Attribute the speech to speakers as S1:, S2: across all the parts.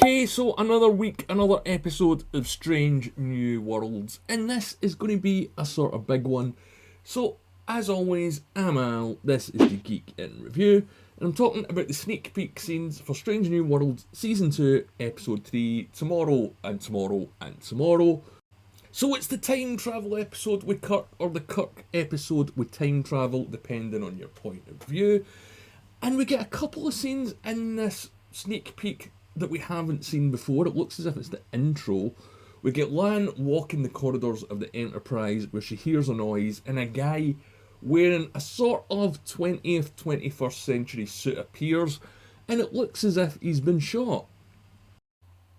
S1: Okay, so another week, another episode of Strange New Worlds, and this is going to be a sort of big one. So, as always, I'm Al, this is the Geek in Review, and I'm talking about the sneak peek scenes for Strange New Worlds Season 2, Episode 3, tomorrow, and tomorrow, and tomorrow. So it's the time travel episode with Kirk, or the Kirk episode with time travel, depending on your point of view. And we get a couple of scenes in this sneak peek that we haven't seen before. It looks as if it's the intro. We get Lan walking the corridors of the Enterprise where she hears a noise and a guy wearing a sort of 20th, 21st century suit appears, and it looks as if he's been shot.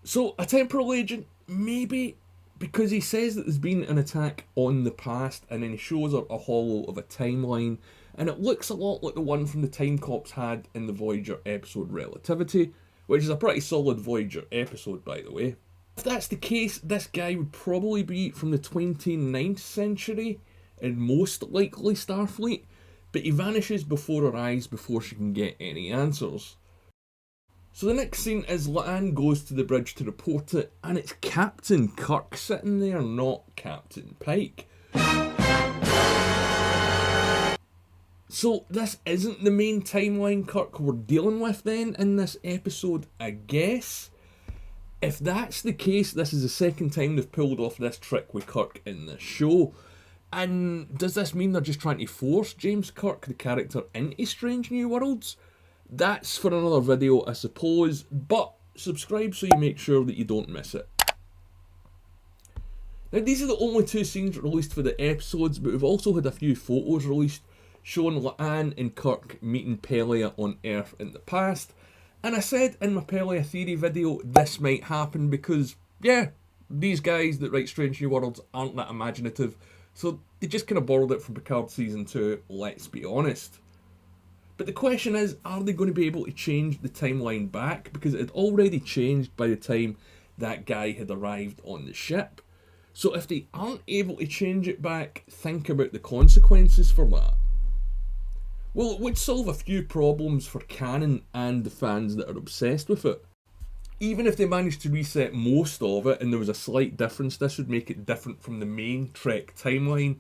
S1: So, a temporal agent? Maybe, because he says that there's been an attack on the past, and then he shows her a hollow of a timeline, and it looks a lot like the one from the Time Cops had in the Voyager episode Relativity, which is a pretty solid Voyager episode, by the way. If that's the case, this guy would probably be from the 29th century, in most likely Starfleet, but he vanishes before her eyes before she can get any answers. So the next scene is Lan goes to the bridge to report it, and it's Captain Kirk sitting there, not Captain Pike. So this isn't the main timeline Kirk we're dealing with then in this episode, I guess. If that's the case, this is the second time they've pulled off this trick with Kirk in this show. And does this mean they're just trying to force James Kirk, the character, into Strange New Worlds? That's for another video, I suppose, but subscribe so you make sure that you don't miss it. Now, these are the only two scenes released for the episodes, but we've also had a few photos released showing Lan and Kirk meeting Pelia on Earth in the past. And I said in my Pelia theory video this might happen because, yeah, these guys that write Strange New Worlds aren't that imaginative, so they just kind of borrowed it from Picard Season 2, let's be honest. But the question is, are they going to be able to change the timeline back? Because it had already changed by the time that guy had arrived on the ship. So if they aren't able to change it back, think about the consequences for that. Well, it would solve a few problems for canon and the fans that are obsessed with it. Even if they managed to reset most of it and there was a slight difference, this would make it different from the main Trek timeline,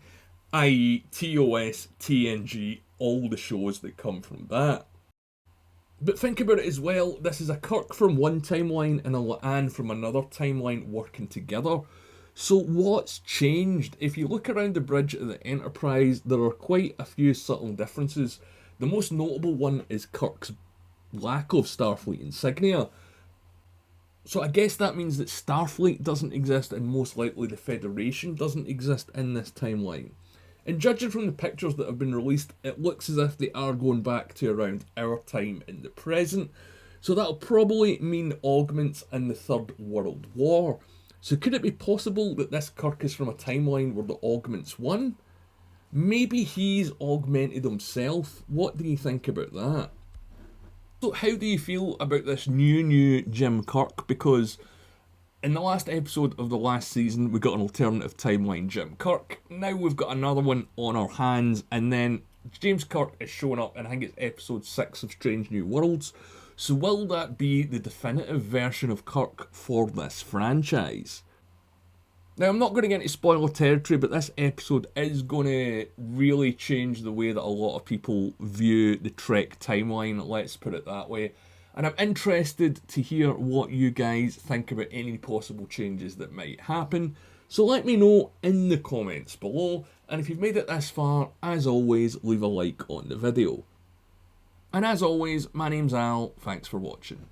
S1: i.e. TOS, TNG, all the shows that come from that. But think about it as well, this is a Kirk from one timeline and a Lan from another timeline working together. So what's changed? If you look around the bridge of the Enterprise, there are quite a few subtle differences. The most notable one is Kirk's lack of Starfleet insignia. So I guess that means that Starfleet doesn't exist and most likely the Federation doesn't exist in this timeline. And judging from the pictures that have been released, it looks as if they are going back to around our time in the present. So that'll probably mean augments in the Third World War. So could it be possible that this Kirk is from a timeline where the augments won? Maybe he's augmented himself. What do you think about that? So how do you feel about this new Jim Kirk? Because in the last episode of the last season, we got an alternative timeline Jim Kirk. Now we've got another one on our hands, and then James Kirk is showing up, and I think it's episode 6 of Strange New Worlds. So will that be the definitive version of Kirk for this franchise? Now, I'm not going to get into spoiler territory, but this episode is going to really change the way that a lot of people view the Trek timeline, let's put it that way. And I'm interested to hear what you guys think about any possible changes that might happen. So let me know in the comments below, and if you've made it this far, as always, leave a like on the video. And as always, my name's Al, thanks for watching.